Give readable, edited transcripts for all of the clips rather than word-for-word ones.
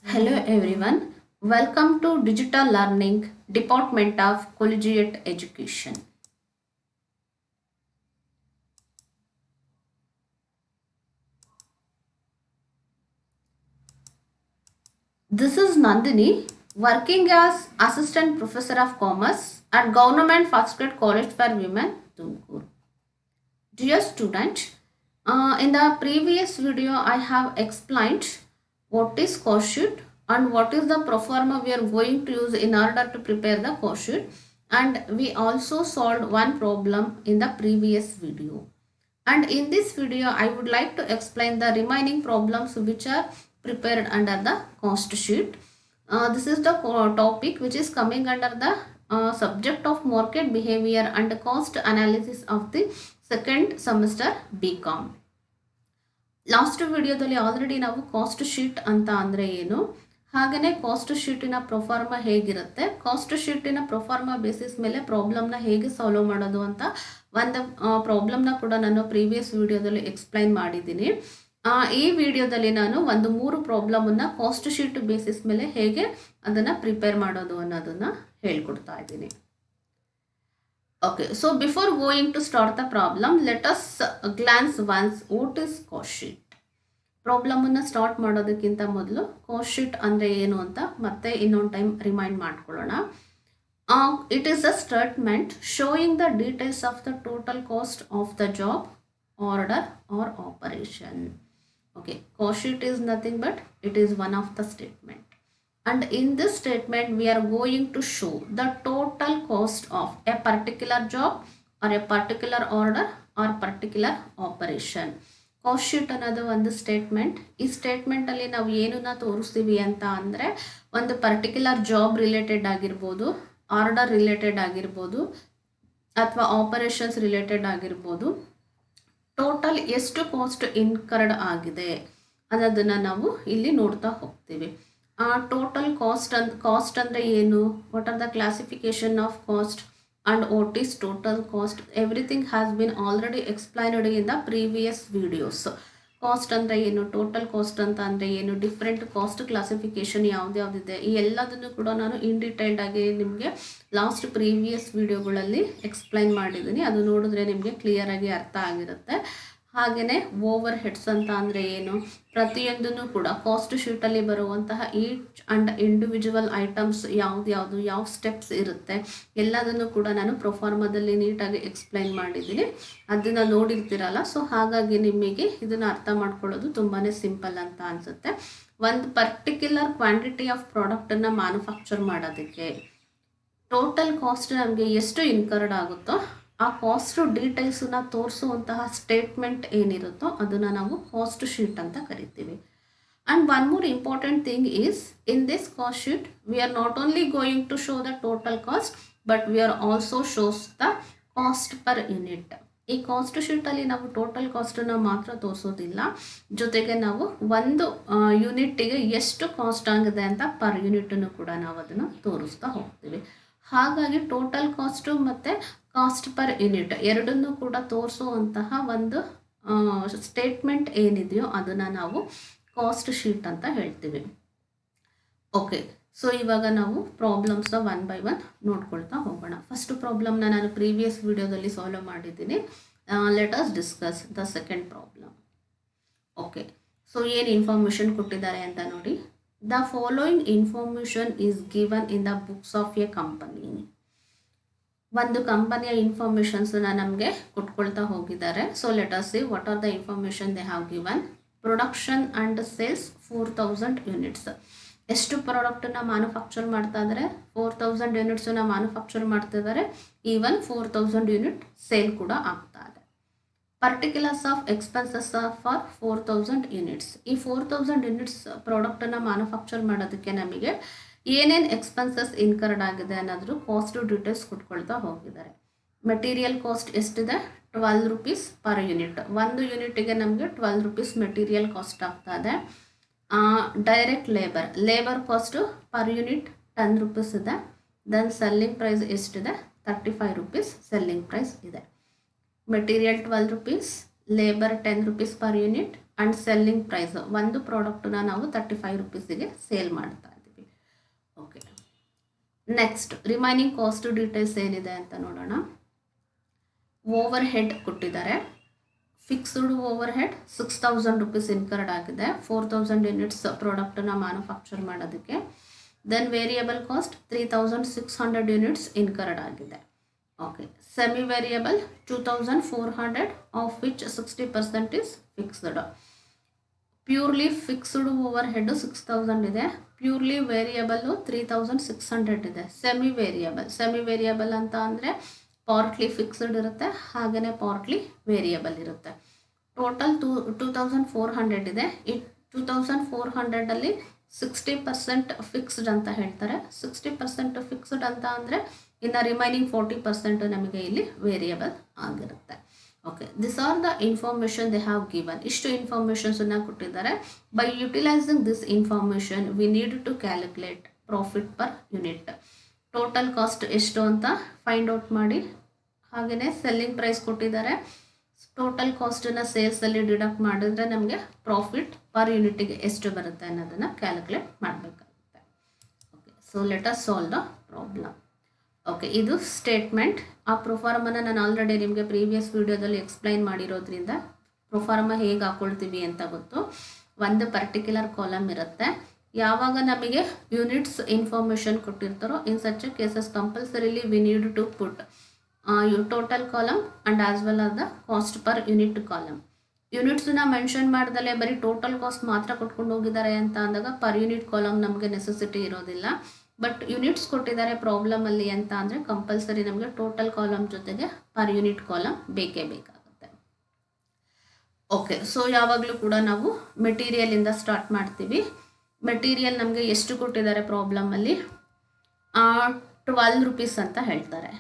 Hello everyone, welcome to Digital Learning Department of Collegiate Education. This is Nandini, working as Assistant Professor of Commerce at Government First Grade College for Women, Tumkur. Dear student, in the previous video I have explained what is cost sheet and what is the pro forma we are going to use in order to prepare the cost sheet, and we also solved one problem in the previous video. And in this video I would like to explain the remaining problems which are prepared under the cost sheet. This is the topic which is coming under the subject of market behavior and cost analysis of the second semester BCom. Last ವಿಡಿಯೋದಲ್ಲಿ already ನಾವು cost sheet ಅಂತ ಅಂದರೆ ಏನು, ಹಾಗೆಯೇ cost ಶೀಟಿನ pro forma ಹೇಗಿರುತ್ತೆ, cost ಶೀಟಿನ pro forma basis ಮೇಲೆ ಪ್ರಾಬ್ಲಮ್ನ ಹೇಗೆ solve ಮಾಡೋದು ಅಂತ ಒಂದು ಪ್ರಾಬ್ಲಮ್ನ ಕೂಡ ನಾನು ಪ್ರೀವಿಯಸ್ ವಿಡಿಯೋದಲ್ಲಿ ಎಕ್ಸ್ಪ್ಲೈನ್ ಮಾಡಿದ್ದೀನಿ. ಈ ವಿಡಿಯೋದಲ್ಲಿ ನಾನು ಒಂದು 3 ಪ್ರಾಬ್ಲಮನ್ನು ಕಾಸ್ಟ್ ಶೀಟ್ ಬೇಸಿಸ್ ಮೇಲೆ ಹೇಗೆ ಅದನ್ನು ಪ್ರಿಪೇರ್ ಮಾಡೋದು ಅನ್ನೋದನ್ನು ಹೇಳ್ಕೊಡ್ತಾ ಇದ್ದೀನಿ. Okay, so before going to start the problem, let us glance once what is cost sheet. ಪ್ರಾಬ್ಲಮನ್ನು ಸ್ಟಾರ್ಟ್ ಮಾಡೋದಕ್ಕಿಂತ ಮೊದಲು ಕಾಸ್ಟ್ ಶೀಟ್ ಅಂದರೆ ಏನು ಅಂತ ಮತ್ತೆ ಇನ್ನೊಂದು ಟೈಮ್ ರಿಮೈಂಡ್ ಮಾಡ್ಕೊಳ್ಳೋಣ. It is a statement showing the details of the total cost of the job, order or operation. Okay, cost sheet is nothing but it is one of the statement. And in this statement we are going to show the total cost of a particular job or a particular order or particular operation. Cost sheet ಅನ್ನೋದು ಒಂದು statement. ಈ ಸ್ಟೇಟ್ಮೆಂಟಲ್ಲಿ ನಾವು ಏನನ್ನ ತೋರಿಸ್ತೀವಿ ಅಂತ ಅಂದರೆ, ಒಂದು particular job related ಆಗಿರ್ಬೋದು, ಆರ್ಡರ್ ರಿಲೇಟೆಡ್ ಆಗಿರ್ಬೋದು, ಅಥವಾ ಆಪರೇಷನ್ಸ್ ರಿಲೇಟೆಡ್ ಆಗಿರ್ಬೋದು, ಟೋಟಲ್ ಎಷ್ಟು ಕಾಸ್ಟ್ ಇನ್ಕರ್ಡ್ ಆಗಿದೆ ಅನ್ನೋದನ್ನು ನಾವು ಇಲ್ಲಿ ನೋಡ್ತಾ ಹೋಗ್ತೀವಿ. ಟೋಟಲ್ ಕಾಸ್ಟ್ ಅಂದರೆ ಏನು, what are the classification of cost and what is total cost, everything has been already explained in the previous videos. Cost ಅಂದರೆ ಏನು, ಟೋಟಲ್ ಕಾಸ್ಟ್ ಅಂತ ಅಂದರೆ ಏನು, ಡಿಫ್ರೆಂಟ್ ಕಾಸ್ಟ್ ಕ್ಲಾಸಿಫಿಕೇಶನ್ ಯಾವುದಿದೆ, ಈ ಎಲ್ಲದನ್ನು ಕೂಡ ನಾನು ಇನ್ ಡೀಟೇಲ್ಡ್ ಆಗಿ ನಿಮಗೆ ಲಾಸ್ಟ್ ಪ್ರೀವಿಯಸ್ ವಿಡಿಯೋಗಳಲ್ಲಿ ಎಕ್ಸ್ಪ್ಲೈನ್ ಮಾಡಿದ್ದೀನಿ. ಅದು ನೋಡಿದ್ರೆ ನಿಮಗೆ ಕ್ಲಿಯರ್ ಆಗಿ ಅರ್ಥ ಆಗಿರುತ್ತೆ. ಹಾಗೆಯೇ ಓವರ್ ಹೆಡ್ಸ್ ಅಂತ ಅಂದರೆ ಏನು, ಪ್ರತಿಯೊಂದನ್ನು ಕೂಡ ಕಾಸ್ಟ್ ಶೀಟಲ್ಲಿ ಬರುವಂತಹ ಈಚ್ ಆ್ಯಂಡ್ ಇಂಡಿವಿಜುವಲ್ ಐಟಮ್ಸ್ ಯಾವುದು ಯಾವ ಸ್ಟೆಪ್ಸ್ ಇರುತ್ತೆ ಎಲ್ಲದನ್ನು ಕೂಡ ನಾನು ಪ್ರೊಫಾರ್ಮದಲ್ಲಿ ನೀಟಾಗಿ ಎಕ್ಸ್ಪ್ಲೈನ್ ಮಾಡಿದ್ದೀನಿ. ಅದನ್ನು ನೋಡಿರ್ತೀರಲ್ಲ, ಸೊ ಹಾಗಾಗಿ ನಿಮಗೆ ಇದನ್ನು ಅರ್ಥ ಮಾಡ್ಕೊಳ್ಳೋದು ತುಂಬಾ ಸಿಂಪಲ್ ಅಂತ ಅನಿಸುತ್ತೆ. ಒಂದು ಪರ್ಟಿಕ್ಯುಲರ್ ಕ್ವಾಂಟಿಟಿ ಆಫ್ ಪ್ರಾಡಕ್ಟನ್ನು ಮ್ಯಾನುಫ್ಯಾಕ್ಚರ್ ಮಾಡೋದಕ್ಕೆ ಟೋಟಲ್ ಕಾಸ್ಟ್ ನಮಗೆ ಎಷ್ಟು ಇನ್ಕರ್ಡ್ ಆಗುತ್ತೋ ಆ ಕಾಸ್ಟ್ ಡೀಟೇಲ್ಸನ್ನ ತೋರಿಸುವಂತಹ ಸ್ಟೇಟ್ಮೆಂಟ್ ಏನಿರುತ್ತೋ ಅದನ್ನು ನಾವು ಕಾಸ್ಟ್ ಶೀಟ್ ಅಂತ ಕರಿತೀವಿ. And one more important thing is, in this cost sheet we are not only going to show the total cost but we are also shows the cost per unit. ಈ cost ಶೀಟಲ್ಲಿ ನಾವು total ಕಾಸ್ಟನ್ನು ಮಾತ್ರ ತೋರಿಸೋದಿಲ್ಲ, ಜೊತೆಗೆ ನಾವು ಒಂದು ಯೂನಿಟ್ಟಿಗೆ ಎಷ್ಟು cost ಆಗಿದೆ ಅಂತ ಪರ್ ಯೂನಿಟನ್ನು ಕೂಡ ನಾವು ಅದನ್ನು ತೋರಿಸ್ತಾ ಹೋಗ್ತೀವಿ. ಹಾಗಾಗಿ ಟೋಟಲ್ ಕಾಸ್ಟು ಮತ್ತು ಕಾಸ್ಟ್ ಪರ್ ಯೂನಿಟ್ ಎರಡನ್ನೂ ಕೂಡ ತೋರಿಸುವಂತಹ ಒಂದು ಸ್ಟೇಟ್ಮೆಂಟ್ ಏನಿದೆಯೋ ಅದನ್ನು ನಾವು ಕಾಸ್ಟ್ ಶೀಟ್ ಅಂತ ಹೇಳ್ತೀವಿ. ಓಕೆ, ಸೊ ಇವಾಗ ನಾವು ಪ್ರಾಬ್ಲಮ್ಸ್ನ ಒನ್ ಬೈ ಒನ್ ನೋಡ್ಕೊಳ್ತಾ ಹೋಗೋಣ. ಫಸ್ಟ್ ಪ್ರಾಬ್ಲಮ್ನ ನಾನು ಪ್ರೀವಿಯಸ್ ವಿಡಿಯೋದಲ್ಲಿ ಸಾಲ್ವ್ ಮಾಡಿದ್ದೀನಿ. Let us discuss the second problem. Okay, so ಏನು ಇನ್ಫಾರ್ಮೇಷನ್ ಕೊಟ್ಟಿದ್ದಾರೆ ಅಂತ ನೋಡಿ. The following information is given in the books of a company. ಒಂದು ಕಂಪನಿಯ ಇನ್ಫಾರ್ಮೇಷನ್ಸನ್ನ ನಮಗೆ ಕೊಟ್ಕೊಳ್ತಾ ಹೋಗಿದ್ದಾರೆ. So let us see what are the information they have given. Production and sales 4000 units. ಎಷ್ಟು ಪ್ರಾಡಕ್ಟನ್ನು ಮ್ಯಾನುಫ್ಯಾಕ್ಚರ್ ಮಾಡ್ತಾ ಇದ್ದಾರೆ, 4000 ಯೂನಿಟ್ಸನ್ನು ಮ್ಯಾನುಫ್ಯಾಕ್ಚರ್ ಮಾಡ್ತಾ ಇದ್ದಾರೆ. ಈವನ್ 4000 ಯೂನಿಟ್ ಸೇಲ್ ಕೂಡ ಆಗ್ತಾ ಇದೆ. Particulars of expenses for 4000 units. ಈ 4000 ಯೂನಿಟ್ಸ್ ಪ್ರಾಡಕ್ಟನ್ನು ಮ್ಯಾನುಫ್ಯಾಕ್ಚರ್ ಮಾಡೋದಕ್ಕೆ ನಮಗೆ ಏನೇನು ಎಕ್ಸ್ಪೆನ್ಸಸ್ ಇನ್ಕರ್ಡ್ ಆಗಿದೆ ಅನ್ನೋದ್ರ ಕಾಸ್ಟ್ ಡೀಟೇಲ್ಸ್ ಕೊಟ್ಕೊಳ್ತಾ ಹೋಗಿದ್ದಾರೆ. ಮೆಟೀರಿಯಲ್ ಕಾಸ್ಟ್ ಎಷ್ಟಿದೆ, 12 ರೂಪೀಸ್ ಪರ್ ಯೂನಿಟ್. ಒಂದು ಯೂನಿಟಿಗೆ ನಮಗೆ 12 ರೂಪೀಸ್ ಮೆಟೀರಿಯಲ್ ಕಾಸ್ಟ್ ಆಗ್ತಾ ಇದೆ. Direct labour cost per unit 10 rupees ಇದೆ. ದೆನ್ ಸೆಲ್ಲಿಂಗ್ ಪ್ರೈಸ್ ಎಷ್ಟಿದೆ, 35 ರೂಪೀಸ್ ಸೆಲ್ಲಿಂಗ್ ಪ್ರೈಸ್ ಇದೆ. Material 12 rupees, labour 10 rupees per unit, and selling price, ಒಂದು ಪ್ರಾಡಕ್ಟನ್ನ ನಾವು 35 ರುಪೀಸಿಗೆ ಸೇಲ್ ಮಾಡ್ತಾ ಇದ್ದೀವಿ. Okay, next remaining cost details ಏನಿದೆ ಅಂತ ನೋಡೋಣ. ಓವರ್ ಹೆಡ್ ಕೊಟ್ಟಿದ್ದಾರೆ. Fixed overhead 6000 rupees incurred ಆಗಿದೆ 4000 ಯೂನಿಟ್ಸ್ ಪ್ರಾಡಕ್ಟನ್ನು ಮ್ಯಾನುಫ್ಯಾಕ್ಚರ್ ಮಾಡೋದಕ್ಕೆ. Then variable cost 3600 units incurred ಆಗಿದೆ. Okay, semi variable 2400 of which 60% is fixed. Purely fixed overhead 6000 ಇದೆ, ಪ್ಯೂರ್ಲಿ ವೇರಿಯಬಲ್ಲು 3600 ಇದೆ. ಸೆಮಿ ವೇರಿಯಬಲ್ ಅಂತ ಅಂದರೆ ಪಾರ್ಟ್ಲಿ ಫಿಕ್ಸ್ಡ್ ಇರುತ್ತೆ, ಹಾಗೆಯೇ ಪಾರ್ಟ್ಲಿ ವೇರಿಯಬಲ್ ಇರುತ್ತೆ. ಟೋಟಲ್ 2400 ಇದೆ. ಈ 2400ಅಲ್ಲಿ 60% ಫಿಕ್ಸ್ಡ್ ಅಂತ ಹೇಳ್ತಾರೆ. 60% ಫಿಕ್ಸ್ಡ್ ಅಂತ ಅಂದರೆ ಇನ್ನು ರಿಮೈನಿಂಗ್ 40% ನಮಗೆ ಇಲ್ಲಿ ವೇರಿಯಬಲ್ ಆಗಿರುತ್ತೆ. Okay, this are the information they have given. ಇಷ್ಟು ಇನ್ಫಾರ್ಮೇಷನ್ಸನ್ನು ಕೊಟ್ಟಿದ್ದಾರೆ. By utilising this information we need to calculate profit per unit. Total cost ಎಷ್ಟು ಅಂತ ಫೈಂಡ್ ಔಟ್ ಮಾಡಿ, ಹಾಗೆಯೇ ಸೆಲ್ಲಿಂಗ್ ಪ್ರೈಸ್ ಕೊಟ್ಟಿದ್ದಾರೆ. ಟೋಟಲ್ ಕಾಸ್ಟನ್ನು ಸೇಲ್ಸಲ್ಲಿ ಡಿಡಕ್ಟ್ ಮಾಡಿದ್ರೆ ನಮಗೆ ಪ್ರಾಫಿಟ್ ಪರ್ ಯೂನಿಟಿಗೆ ಎಷ್ಟು ಬರುತ್ತೆ ಅನ್ನೋದನ್ನು ಕ್ಯಾಲ್ಕುಲೇಟ್ ಮಾಡಬೇಕಾಗುತ್ತೆ. Okay, so let us solve the problem. Okay, ಇದು ಸ್ಟೇಟ್ಮೆಂಟ್. ಆ ಪ್ರೊಫಾರ್ಮನ್ನು ನಾನು ಆಲ್ರೆಡಿ ನಿಮಗೆ ಪ್ರೀವಿಯಸ್ ವಿಡಿಯೋದಲ್ಲಿ ಎಕ್ಸ್ಪ್ಲೈನ್ ಮಾಡಿರೋದ್ರಿಂದ ಪ್ರೊಫಾರ್ಮ ಹೇಗೆ ಹಾಕೊಳ್ತೀವಿ ಅಂತ ಗೊತ್ತು. ಒಂದು ಪರ್ಟಿಕ್ಯುಲರ್ ಕಾಲಮ್ ಇರುತ್ತೆ. ಯಾವಾಗ ನಮಗೆ ಯೂನಿಟ್ಸ್ ಇನ್ಫಾರ್ಮೇಷನ್ ಕೊಟ್ಟಿರ್ತಾರೋ in such cases compulsorily we need to put total column and as well as the cost per unit column. ಯೂನಿಟ್ಸನ್ನ ಮೆನ್ಷನ್ ಮಾಡ್ದಲೇ ಬರೀ ಟೋಟಲ್ ಕಾಸ್ಟ್ ಮಾತ್ರ ಕೊಟ್ಕೊಂಡು ಹೋಗಿದ್ದಾರೆ ಅಂತ ಅಂದಾಗ ಪರ್ ಯೂನಿಟ್ ಕಾಲಮ್ ನಮಗೆ ನೆಸೆಸಿಟಿ ಇರೋದಿಲ್ಲ. ಬಟ್ ಯೂನಿಟ್ಸ್ ಕೊಟ್ಟಿದ್ದಾರೆ ಪ್ರಾಬ್ಲಮಲ್ಲಿ ಅಂತ ಅಂದರೆ ಕಂಪಲ್ಸರಿ ನಮಗೆ ಟೋಟಲ್ ಕಾಲಮ್ ಜೊತೆಗೆ ಪರ್ ಯೂನಿಟ್ ಕಾಲಮ್ ಬೇಕೇ ಬೇಕಾಗುತ್ತೆ. ಓಕೆ, ಸೊ ಯಾವಾಗಲೂ ಕೂಡ ನಾವು ಮೆಟೀರಿಯಲಿಂದ ಸ್ಟಾರ್ಟ್ ಮಾಡ್ತೀವಿ. ಮೆಟೀರಿಯಲ್ ನಮಗೆ ಎಷ್ಟು ಕೊಟ್ಟಿದ್ದಾರೆ ಪ್ರಾಬ್ಲಮಲ್ಲಿ 12 ರುಪೀಸ್ ಅಂತ ಹೇಳ್ತಾರೆ.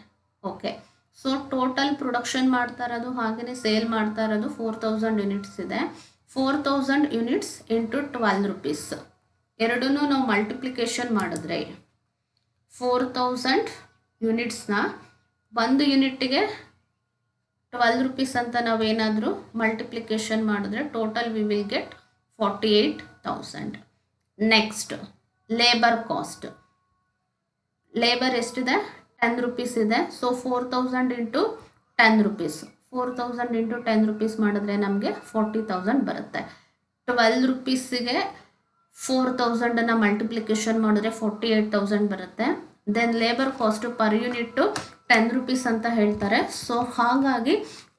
ಓಕೆ, ಸೊ ಟೋಟಲ್ ಪ್ರೊಡಕ್ಷನ್ ಮಾಡ್ತಾ ಇರೋದು ಹಾಗೆಯೇ ಸೇಲ್ ಮಾಡ್ತಾ ಇರೋದು 4000 ಯೂನಿಟ್ಸ್ ಇದೆ. 4000 ಯೂನಿಟ್ಸ್ ಇಂಟು 12 ರುಪೀಸ್ ಎರಡನ್ನೂ ನಾವು ಮಲ್ಟಿಪ್ಲಿಕೇಶನ್ ಮಾಡಿದ್ರೆ 4000 ಯೂನಿಟ್ಸ್ನ ಒಂದು ಯೂನಿಟ್ಟಿಗೆ 12 ರುಪೀಸ್ ಅಂತ ನಾವೇನಾದರೂ ಮಲ್ಟಿಪ್ಲಿಕೇಶನ್ ಮಾಡಿದ್ರೆ total V will get 48,000. Next labour cost. Labour ಎಷ್ಟಿದೆ? 10 ರುಪೀಸ್ ಇದೆ. So 4000 into 10 rupees 4000 into 10 rupees ಮಾಡಿದ್ರೆ ನಮಗೆ 40,000 ಬರುತ್ತೆ. 12 ರುಪೀಸಿಗೆ 4000ಅನ್ನು ಮಲ್ಟಿಪ್ಲಿಕೇಶನ್ ಮಾಡಿದ್ರೆ 48,000 ಬರುತ್ತೆ. Then labour cost per unit 10 rupees ಅಂತ ಹೇಳ್ತಾರೆ. ಸೊ ಹಾಗಾಗಿ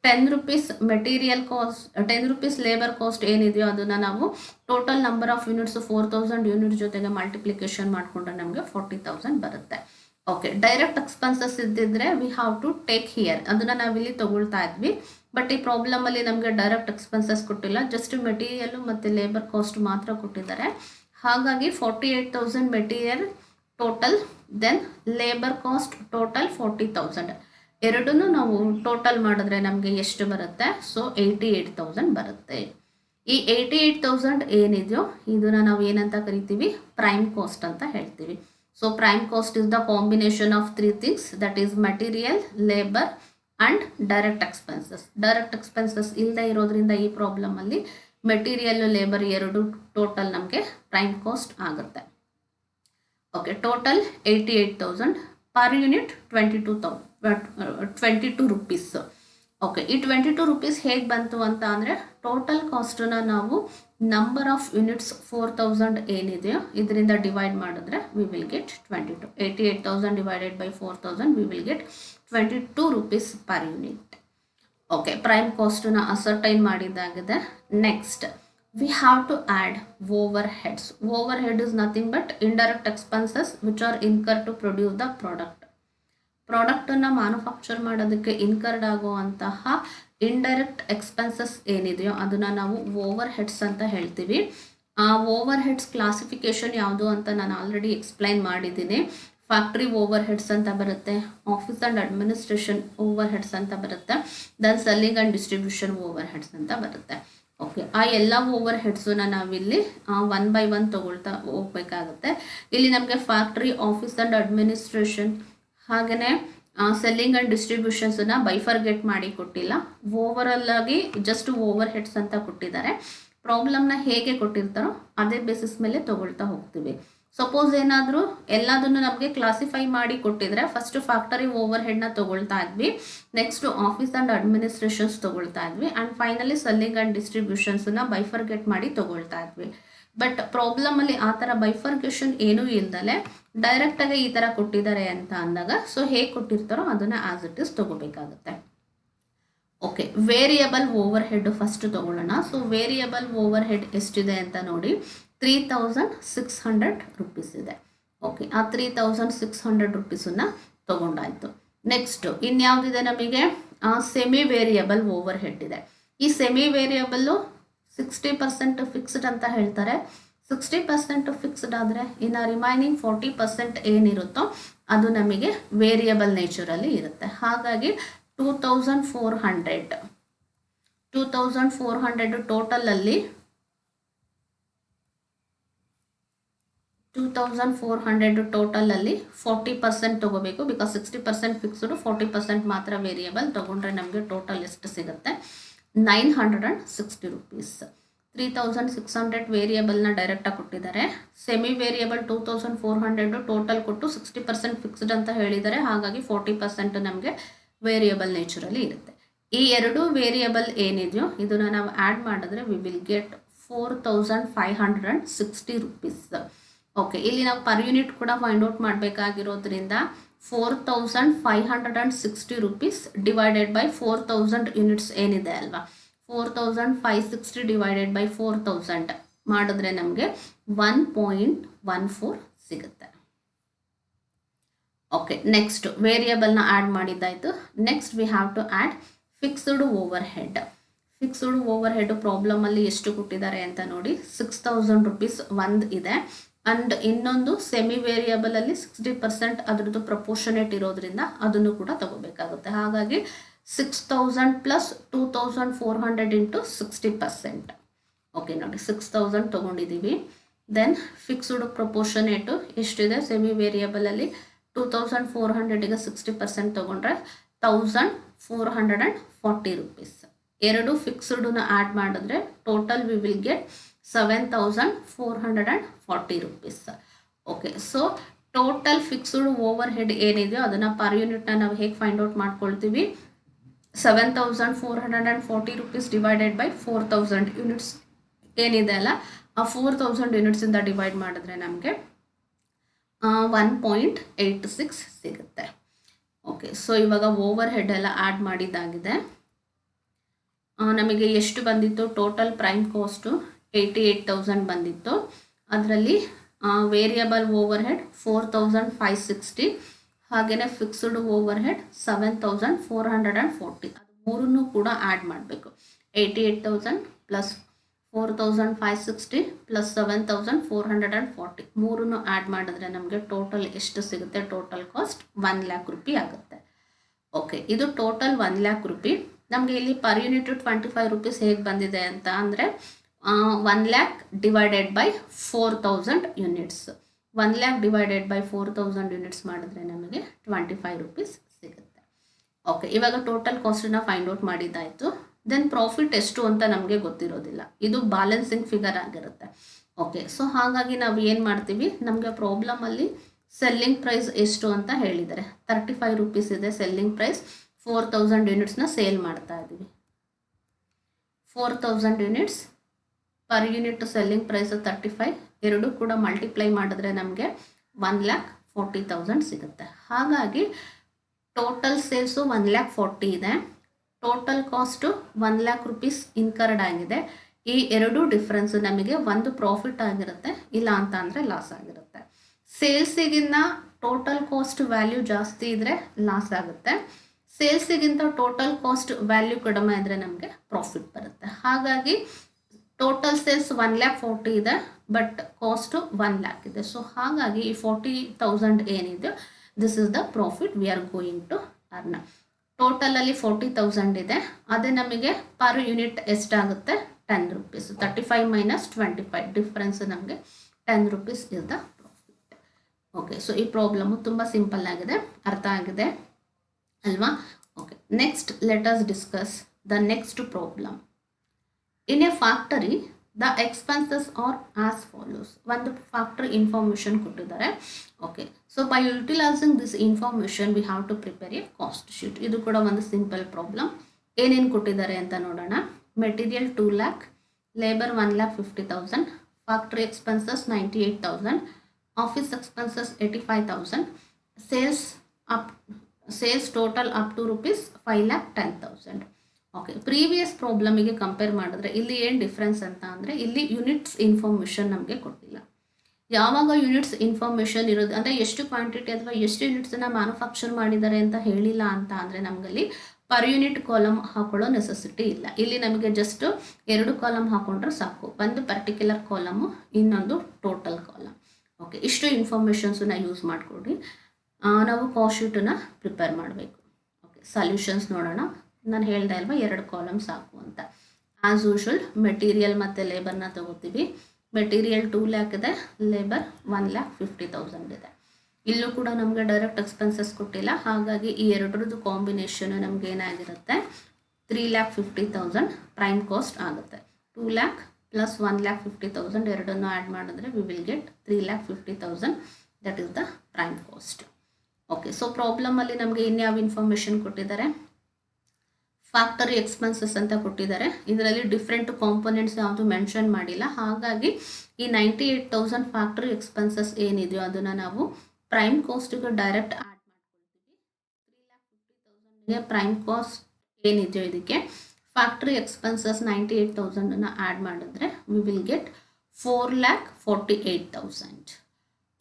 10 rupees material cost, 10 rupees labour cost ಏನಿದೆಯೋ ಅದನ್ನು ನಾವು total number of units 4000 unit ಜೊತೆಗೆ ಮಲ್ಟಿಪ್ಲಿಕೇಶನ್ ಮಾಡಿಕೊಂಡ್ರೆ ನಮಗೆ 40,000 ಬರುತ್ತೆ. ಓಕೆ, ಡೈರೆಕ್ಟ್ ಎಕ್ಸ್ಪೆನ್ಸಸ್ ಇದ್ದಿದ್ರೆ we have to take here, ಅದನ್ನು ನಾವಿಲ್ಲಿ ತಗೊಳ್ತಾ ಇದ್ವಿ. ಬಟ್ ಈ ಪ್ರಾಬ್ಲಮಲ್ಲಿ ನಮಗೆ ಡೈರೆಕ್ಟ್ ಎಕ್ಸ್ಪೆನ್ಸಸ್ ಕೊಟ್ಟಿಲ್ಲ, ಜಸ್ಟ್ ಮೆಟೀರಿಯಲ್ಲು ಮತ್ತು ಲೇಬರ್ ಕಾಸ್ಟ್ ಮಾತ್ರ ಕೊಟ್ಟಿದ್ದಾರೆ. ಹಾಗಾಗಿ 48,000 material total, then labour cost total 40,000 ಎರಡನ್ನೂ ನಾವು ಟೋಟಲ್ ಮಾಡಿದ್ರೆ ನಮಗೆ ಎಷ್ಟು ಬರುತ್ತೆ? ಸೊ 88,000 ಬರುತ್ತೆ. ಈ 88,000 ಏನಿದೆಯೋ ಇದನ್ನು ನಾವು ಏನಂತ ಕರಿತೀವಿ? ಪ್ರೈಮ್ ಕಾಸ್ಟ್ ಅಂತ ಹೇಳ್ತೀವಿ. So prime cost is the combination of 3 things, that is material, labour and direct expenses. Direct expenses ಇಲ್ಲದೆ ಇರೋದ್ರಿಂದ ಈ ಪ್ರಾಬ್ಲಮಲ್ಲಿ ಮೆಟೀರಿಯಲ್ಲು ಲೇಬರ್ ಎರಡು ಟೋಟಲ್ ನಮಗೆ ಪ್ರೈಮ್ ಕಾಸ್ಟ್ ಆಗುತ್ತೆ. Okay, total 88,000 per unit 22 rupees. Okay, ಈ 22 ರುಪೀಸ್ ಹೇಗೆ ಬಂತು ಅಂತ ಅಂದರೆ ಟೋಟಲ್ ಕಾಸ್ಟನ್ನು ನಾವು ನಂಬರ್ ಆಫ್ ಯೂನಿಟ್ಸ್ 4000 ಏನಿದೆಯೋ ಇದರಿಂದ ಡಿವೈಡ್ ಮಾಡಿದ್ರೆ we will get 22. 88,000 divided by 4000 we will get 22 rupees per unit. Okay, prime ಕಾಸ್ಟನ್ನು ಅಸರ್ಟೈನ್ ಮಾಡಿದ್ದಾಗಿದೆ. Next we have to add overheads. Overhead is nothing but indirect expenses which are incurred to produce the product. ಪ್ರಾಡಕ್ಟನ್ನು manufacture ಮಾಡೋದಕ್ಕೆ incurred ಆಗುವಂತಹ indirect expenses ಏನಿದೆಯೋ ಅದನ್ನು ನಾವು over heads ಅಂತ ಹೇಳ್ತೀವಿ. ಆ ಓವರ್ ಹೆಡ್ಸ್ ಕ್ಲಾಸಿಫಿಕೇಶನ್ ಯಾವುದು ಅಂತ ನಾನು ಆಲ್ರೆಡಿ ಎಕ್ಸ್ಪ್ಲೈನ್ ಮಾಡಿದ್ದೀನಿ. ಫ್ಯಾಕ್ಟ್ರಿ ಓವರ್ ಹೆಡ್ಸ್ ಅಂತ ಬರುತ್ತೆ, office and administration overheads ಅಂತ ಬರುತ್ತೆ, then selling and distribution overheads ಅಂತ ಬರುತ್ತೆ. ಓಕೆ, ಆ ಎಲ್ಲ ಓವರ್ ಹೆಡ್ಸನ್ನ ನಾವಿಲ್ಲಿ 1 by 1 ತೊಗೊಳ್ತಾ ಹೋಗ್ಬೇಕಾಗುತ್ತೆ. ಇಲ್ಲಿ ನಮಗೆ ಫ್ಯಾಕ್ಟ್ರಿ, ಆಫೀಸ್ ಆ್ಯಂಡ್ ಅಡ್ಮಿನಿಸ್ಟ್ರೇಷನ್ ಹಾಗೆಯೇ ಸೆಲ್ಲಿಂಗ್ ಆ್ಯಂಡ್ ಡಿಸ್ಟ್ರಿಬ್ಯೂಷನ್ಸನ್ನು ಬೈಫರ್ಗೆಟ್ ಮಾಡಿ ಕೊಟ್ಟಿಲ್ಲ. ಓವರಲ್ ಆಗಿ ಜಸ್ಟ್ ಓವರ್ ಹೆಡ್ಸ್ ಅಂತ ಕೊಟ್ಟಿದ್ದಾರೆ. ಪ್ರಾಬ್ಲಮ್ನ ಹೇಗೆ ಕೊಟ್ಟಿರ್ತಾರೋ ಅದೇ ಬೇಸಿಸ್ ಮೇಲೆ ತಗೊಳ್ತಾ ಹೋಗ್ತೀವಿ. ಸಪೋಸ್ ಏನಾದರೂ ಎಲ್ಲದನ್ನು ನಮಗೆ ಕ್ಲಾಸಿಫೈ ಮಾಡಿ ಕೊಟ್ಟಿದ್ರೆ ಫಸ್ಟ್ ಫ್ಯಾಕ್ಟರಿ ಓವರ್ ಹೆಡ್ನ ತಗೊಳ್ತಾ ಇದ್ವಿ, ನೆಕ್ಸ್ಟ್ ಆಫೀಸ್ ಆ್ಯಂಡ್ ಅಡ್ಮಿನಿಸ್ಟ್ರೇಷನ್ಸ್ ತಗೊಳ್ತಾ ಇದ್ವಿ, ಆ್ಯಂಡ್ ಫೈನಲಿ ಸೆಲ್ಲಿಂಗ್ ಆ್ಯಂಡ್ ಡಿಸ್ಟ್ರಿಬ್ಯೂಷನ್ಸನ್ನ ಬೈಫರ್ಗೆಟ್ ಮಾಡಿ ತಗೊಳ್ತಾ ಇದ್ವಿ. ಬಟ್ ಪ್ರಾಬ್ಲಮಲ್ಲಿ ಆ ಥರ ಬೈಫರ್ಗೇಷನ್ ಏನೂ ಇಲ್ದಲೆ ಡೈರೆಕ್ಟಾಗಿ ಈ ಥರ ಕೊಟ್ಟಿದ್ದಾರೆ ಅಂತ ಅಂದಾಗ ಸೊ ಹೇಗೆ ಕೊಟ್ಟಿರ್ತಾರೋ ಅದನ್ನು ಆಸ್ ಇಟ್ ಇಸ್ ತಗೋಬೇಕಾಗುತ್ತೆ. Okay, variable overhead first ತಗೊಳ್ಳೋಣ. ಸೊ ವೇರಿಯಬಲ್ ಓವರ್ ಹೆಡ್ ಎಷ್ಟಿದೆ ಅಂತ ನೋಡಿ, 3600 ರೂಪೀಸ್ ಇದೆ. ಓಕೆ, ಆ 3600 ರೂಪೀಸನ್ನು ತಗೊಂಡಾಯ್ತು. ನೆಕ್ಸ್ಟ್ ಇನ್ಯಾವುದಿದೆ ನಮಗೆ, ಸೆಮಿ ವೇರಿಯಬಲ್ ಓವರ್ ಹೆಡ್ ಇದೆ. ಈ ಸೆಮಿ ವೇರಿಯಬಲ್ಲು 60% ಫಿಕ್ಸ್ಡ್ ಅಂತ ಹೇಳ್ತಾರೆ. 60% ಫಿಕ್ಸ್ಡ್ ಆದರೆ ಇನ್ನು ರಿಮೈನಿಂಗ್ 40% ಏನಿರುತ್ತೋ ಅದು ನಮಗೆ ವೇರಿಯಬಲ್ ನೇಚರಲ್ಲಿ ಇರುತ್ತೆ. ಹಾಗಾಗಿ 2400 ಟೋಟಲಲ್ಲಿ 40% ತಗೋಬೇಕು. ಬಿಕಾಸ್ 60% ಫಿಕ್ಸ್ಡು, 40% ಮಾತ್ರ ವೇರಿಯಬಲ್. ತಗೊಂಡ್ರೆ ನಮಗೆ ಟೋಟಲ್ ಎಷ್ಟು ಸಿಗುತ್ತೆ, 960 ರೂಪೀಸ್. 3600 ವೇರಿಯಬಲ್ನ ಡೈರೆಕ್ಟಾಗಿ ಕೊಟ್ಟಿದ್ದಾರೆ. ಸೆಮಿ ವೇರಿಯಬಲ್ 2400 ಟೋಟಲ್ ಕೊಟ್ಟು 60% ಫಿಕ್ಸ್ಡ್ ಅಂತ ಹೇಳಿದ್ದಾರೆ. ಹಾಗಾಗಿ 40% ನಮಗೆ ವೇರಿಯಬಲ್ ನೇಚರಲ್ಲಿ ಇರುತ್ತೆ. ಈ ಎರಡು ವೇರಿಯಬಲ್ ಏನಿದೆಯೋ ಇದನ್ನು ನಾವು ಆ್ಯಡ್ ಮಾಡಿದ್ರೆ we will get 4560 rupees. Okay, ಇಲ್ಲಿ ನಾವು ಪರ್ ಯೂನಿಟ್ ಕೂಡ ಫೈಂಡ್ ಔಟ್ ಮಾಡಬೇಕಾಗಿರೋದ್ರಿಂದ 4560 ರೂಪೀಸ್ ಡಿವೈಡೆಡ್ ಬೈ 4000 ಯೂನಿಟ್ಸ್ ಏನಿದೆ ಅಲ್ವಾ, 4560 ಡಿವೈಡೆಡ್ ಬೈ 4000 ಮಾಡಿದ್ರೆ ನಮಗೆ 1.14 ಸಿಗುತ್ತೆ. ಓಕೆ, ನೆಕ್ಸ್ಟ್ ವೇರಿಯಬಲ್ನ ಆ್ಯಡ್ ಮಾಡಿದ್ದಾಯಿತು. Next we have to add fixed overhead. Fixed overhead ಪ್ರಾಬ್ಲಮಲ್ಲಿ ಎಷ್ಟು ಕೊಟ್ಟಿದ್ದಾರೆ ಅಂತ ನೋಡಿ, 6000 ರೂಪೀಸ್ ಒಂದು ಇದೆ. ಆ್ಯಂಡ್ ಇನ್ನೊಂದು ಸೆಮಿ ವೇರಿಯಬಲಲ್ಲಿ 60% ಅದರದ್ದು ಪ್ರಪೋರ್ಷನೇಟ್ ಇರೋದ್ರಿಂದ ಅದನ್ನು ಕೂಡ ತಗೋಬೇಕಾಗುತ್ತೆ. ಹಾಗಾಗಿ 6000 ಪ್ಲಸ್ 2400 ಇಂಟು 60%. ಓಕೆ ನೋಡಿ, 6000 ತೊಗೊಂಡಿದ್ದೀವಿ. ದೆನ್ ಫಿಕ್ಸ್ಡ್ ಪ್ರಪೋರ್ಷನೇಟು ಎಷ್ಟಿದೆ, ಸೆಮಿ ವೇರಿಯಬಲಲ್ಲಿ 2400ಗೆ 60% ತೊಗೊಂಡ್ರೆ 1440 ರೂಪೀಸ್. ಎರಡು ಫಿಕ್ಸ್ಡನ್ನ ಆ್ಯಡ್ ಮಾಡಿದ್ರೆ total V will get 7440 rupees. Okay, so total fixed over head ಏನಿದೆಯೋ ಅದನ್ನು ಪರ್ ಯೂನಿಟ್ನ ನಾವು ಹೇಗೆ ಫೈಂಡ್ ಔಟ್ ಮಾಡ್ಕೊಳ್ತೀವಿ, 7440 ರೂಪೀಸ್ ಡಿವೈಡೆಡ್ ಬೈ 4000 ಯೂನಿಟ್ಸ್ ಏನಿದೆ ಅಲ್ಲ, ಆ 4000 ಯೂನಿಟ್ಸಿಂದ ಡಿವೈಡ್ ಮಾಡಿದ್ರೆ ನಮಗೆ 1.86 ಸಿಗುತ್ತೆ. ಓಕೆ, ಸೊ ಇವಾಗ ಓವರ್ ಹೆಡ್ ಎಲ್ಲ ಆ್ಯಡ್ ಮಾಡಿದ್ದಾಗಿದೆ. ನಮಗೆ ಎಷ್ಟು ಬಂದಿತ್ತು, ಟೋಟಲ್ ಪ್ರೈಮ್ ಕಾಸ್ಟು 88,000 ಬಂದಿತ್ತು. ಅದರಲ್ಲಿ ವೇರಿಯಬಲ್ ಓವರ್ ಹೆಡ್ 4560, ಹಾಗೆಯೇ ಫಿಕ್ಸ್ಡ್ ಓವರ್ ಹೆಡ್ 7440. ಅದು ಮೂರನ್ನು ಕೂಡ ಆ್ಯಡ್ ಮಾಡಬೇಕು. 88,000 ಪ್ಲಸ್ 4560 ಪ್ಲಸ್ 7440 ಮೂರನ್ನು ಆ್ಯಡ್ ಮಾಡಿದ್ರೆ ನಮಗೆ ಟೋಟಲ್ ಎಷ್ಟು ಸಿಗುತ್ತೆ, ಟೋಟಲ್ ಕಾಸ್ಟ್ 1 lakh ರೂಪಿ ಆಗುತ್ತೆ. ಓಕೆ, ಇದು ಟೋಟಲ್ 1 lakh ರೂಪಿ. ನಮಗೆ ಇಲ್ಲಿ ಪರ್ ಯೂನಿಟ್ 25 ರೂಪೀಸ್ ಹೇಗೆ ಬಂದಿದೆ ಅಂತ ಅಂದರೆ 1 lakh divided by 4000 units. 1 lakh divided by 4000 units ಮಾಡಿದ್ರೆ ನಮಗೆ 25 ರೂಪೀಸ್ ಸಿಗುತ್ತೆ. ಓಕೆ, ಇವಾಗ ಟೋಟಲ್ ಕಾಸ್ಟನ್ನು ಫೈಂಡ್ ಔಟ್ ಮಾಡಿದ್ದಾಯಿತು. ದೆನ್ ಪ್ರಾಫಿಟ್ ಎಷ್ಟು ಅಂತ ನಮಗೆ ಗೊತ್ತಿರೋದಿಲ್ಲ, ಇದು ಬ್ಯಾಲೆನ್ಸಿಂಗ್ ಫಿಗರ್ ಆಗಿರುತ್ತೆ. ಓಕೆ, ಸೊ ಹಾಗಾಗಿ ನಾವು ಏನು ಮಾಡ್ತೀವಿ, ನಮಗೆ ಪ್ರಾಬ್ಲಮಲ್ಲಿ ಸೆಲ್ಲಿಂಗ್ ಪ್ರೈಸ್ ಎಷ್ಟು ಅಂತ ಹೇಳಿದ್ದಾರೆ. 35 ರೂಪೀಸ್ ಇದೆ ಸೆಲ್ಲಿಂಗ್ ಪ್ರೈಸ್. 4000 ಯೂನಿಟ್ಸ್ನ ಸೇಲ್ ಮಾಡ್ತಾ ಇದ್ದೀವಿ. 4000 units per unit selling price 35, ಎರಡು ಕೂಡ ಮಲ್ಟಿಪ್ಲೈ ಮಾಡಿದ್ರೆ ನಮಗೆ 1,40,000 ಸಿಗುತ್ತೆ. ಹಾಗಾಗಿ ಟೋಟಲ್ ಸೇಲ್ಸು 1,40,000 ಇದೆ. Total cost 1 lakh rupees incurred ಆಗಿದೆ. ಈ ಎರಡು ಡಿಫ್ರೆನ್ಸು ನಮಗೆ ಒಂದು ಪ್ರಾಫಿಟ್ ಆಗಿರುತ್ತೆ, ಇಲ್ಲ ಅಂತ ಅಂದರೆ ಲಾಸ್ ಆಗಿರುತ್ತೆ. ಸೇಲ್ಸಿಗಿನ್ನ ಟೋಟಲ್ ಕಾಸ್ಟ್ ವ್ಯಾಲ್ಯೂ ಜಾಸ್ತಿ ಇದ್ದರೆ ಲಾಸ್ ಆಗುತ್ತೆ. ಸೇಲ್ಸಿಗಿಂತ ಟೋಟಲ್ ಕಾಸ್ಟ್ ವ್ಯಾಲ್ಯೂ ಕಡಿಮೆ ಇದ್ದರೆ ನಮಗೆ ಪ್ರಾಫಿಟ್ ಬರುತ್ತೆ. ಹಾಗಾಗಿ ಟೋಟಲ್ ಸೇಲ್ಸ್ 1,40,000 ಇದೆ, ಬಟ್ ಕಾಸ್ಟು 1 lakh ಇದೆ. ಸೊ ಹಾಗಾಗಿ ಈ 40,000 ಏನಿದೆ, this is the profit we are going to earn. ಟೋಟಲಲ್ಲಿ 40,000 ಇದೆ. ಅದೇ ನಮಗೆ ಪರ್ ಯೂನಿಟ್ ಎಷ್ಟಾಗುತ್ತೆ, 10 ರೂಪೀಸ್. 35 ಮೈನಸ್ 25 ಡಿಫ್ರೆನ್ಸ್ ನಮಗೆ 10 rupees is the profit. Okay, so ಈ ಪ್ರಾಬ್ಲಮ್ಮು ತುಂಬ ಸಿಂಪಲ್ ಆಗಿದೆ, ಅರ್ಥ ಆಗಿದೆ ಅಲ್ವಾ? Okay, next let us discuss the next problem. In a factory, the expenses are as follows. ಒಂದು ಫ್ಯಾಕ್ಟರ್ ಇನ್ಫಾರ್ಮೇಷನ್ ಕೊಟ್ಟಿದ್ದಾರೆ. Okay, so by utilising this information we have to prepare a cost sheet. ಇದು ಕೂಡ ಒಂದು simple problem. ಏನೇನು ಕೊಟ್ಟಿದ್ದಾರೆ ಅಂತ ನೋಡೋಣ. Material 2 lakh, labour 1,50,000, factory expenses 98,000, office expenses 85,000, sales total up to rupees 5,10,000. Okay, previous ಪ್ರಾಬ್ಲಮಿಗೆ compare ಮಾಡಿದ್ರೆ ಇಲ್ಲಿ ಏನು ಡಿಫ್ರೆನ್ಸ್ ಅಂತ ಅಂದರೆ ಇಲ್ಲಿ ಯೂನಿಟ್ಸ್ ಇನ್ಫಾರ್ಮೇಷನ್ ನಮಗೆ ಕೊಟ್ಟಿಲ್ಲ. ಯಾವಾಗ ಯೂನಿಟ್ಸ್ ಇನ್ಫಾರ್ಮೇಷನ್ ಇರೋದು ಅಂದರೆ ಎಷ್ಟು ಕ್ವಾಂಟಿಟಿ ಅಥವಾ ಎಷ್ಟು ಯೂನಿಟ್ಸನ್ನು ಮ್ಯಾನುಫ್ಯಾಕ್ಚರ್ ಮಾಡಿದ್ದಾರೆ ಅಂತ ಹೇಳಿಲ್ಲ ಅಂತ ಅಂದರೆ ನಮಗಲ್ಲಿ ಪರ್ ಯೂನಿಟ್ ಕಾಲಮ್ ಹಾಕೊಳ್ಳೋ ನೆಸೆಸಿಟಿ ಇಲ್ಲ. ಇಲ್ಲಿ ನಮಗೆ ಜಸ್ಟ್ 2 ಕಾಲಮ್ ಹಾಕೊಂಡ್ರೆ ಸಾಕು, ಒಂದು ಪರ್ಟಿಕ್ಯುಲರ್ ಕಾಲಮು, ಇನ್ನೊಂದು ಟೋಟಲ್ ಕಾಲಮ್. ಓಕೆ, ಇಷ್ಟು ಇನ್ಫಾರ್ಮೇಷನ್ಸನ್ನ ಯೂಸ್ ಮಾಡಿಕೊಡಿ ನಾವು ಕಾಸ್ಟ್ ಶೀಟನ್ನು ಪ್ರಿಪೇರ್ ಮಾಡಬೇಕು. ಓಕೆ, ಸೊಲ್ಯೂಷನ್ಸ್ ನೋಡೋಣ. ನಾನು ಹೇಳ್ದೆ ಅಲ್ವಾ 2 ಕಾಲಮ್ ಸಾಕು ಅಂತ. ಆ್ಯಸ್ ಯೂಶುವಲ್ ಮೆಟೀರಿಯಲ್ ಮತ್ತು ಲೇಬರ್ನ ತಗೋತೀವಿ. ಮೆಟೀರಿಯಲ್ 2 lakh ಇದೆ, ಲೇಬರ್ 1,50,000 ಇದೆ. ಇಲ್ಲೂ ಕೂಡ ನಮಗೆ ಡೈರೆಕ್ಟ್ ಎಕ್ಸ್ಪೆನ್ಸಸ್ ಕೊಟ್ಟಿಲ್ಲ, ಹಾಗಾಗಿ ಈ ಎರಡರದ್ದು ಕಾಂಬಿನೇಷನ್ ನಮ್ಗೆ ಏನಾಗಿರುತ್ತೆ 3,50,000 ಪ್ರೈಮ್ ಕಾಸ್ಟ್ ಆಗುತ್ತೆ. 2 lakh ಪ್ಲಸ್ 1,50,000 ಎರಡನ್ನು ಆ್ಯಡ್ ಮಾಡಿದ್ರೆ we will get 3,50,000. That is the prime cost. Okay, so ಪ್ರಾಬ್ಲಮಲ್ಲಿ ನಮಗೆ ಇನ್ಯಾವ ಇನ್ಫಾರ್ಮೇಷನ್ ಕೊಟ್ಟಿದ್ದಾರೆ, ಫ್ಯಾಕ್ಟರಿ ಎಕ್ಸ್ಪೆನ್ಸಸ್ ಅಂತ ಕೊಟ್ಟಿದ್ದಾರೆ. ಇದರಲ್ಲಿ ಡಿಫ್ರೆಂಟ್ ಕಾಂಪೊನೆಂಟ್ಸ್ ಯಾವುದು ಮೆನ್ಷನ್ ಮಾಡಿಲ್ಲ, ಹಾಗಾಗಿ ಈ 98,000 ಫ್ಯಾಕ್ಟರಿ ಎಕ್ಸ್ಪೆನ್ಸಸ್ ಏನಿದೆಯೋ ಅದನ್ನು ನಾವು ಪ್ರೈಮ್ ಕಾಸ್ಟಿಗೆ ಡೈರೆಕ್ಟ್ ಆ್ಯಡ್ ಮಾಡ್ಕೊಳ್ತೀವಿ. 3,50,000ಗೆ ಪ್ರೈಮ್ ಕಾಸ್ಟ್ ಏನಿದೆಯೋ ಇದಕ್ಕೆ ಫ್ಯಾಕ್ಟರಿ ಎಕ್ಸ್ಪೆನ್ಸಸ್ 98,000 ಆ್ಯಡ್ ಮಾಡಿದ್ರೆ ವಿ ವಿಲ್ ಗೆಟ್ 4,48,000.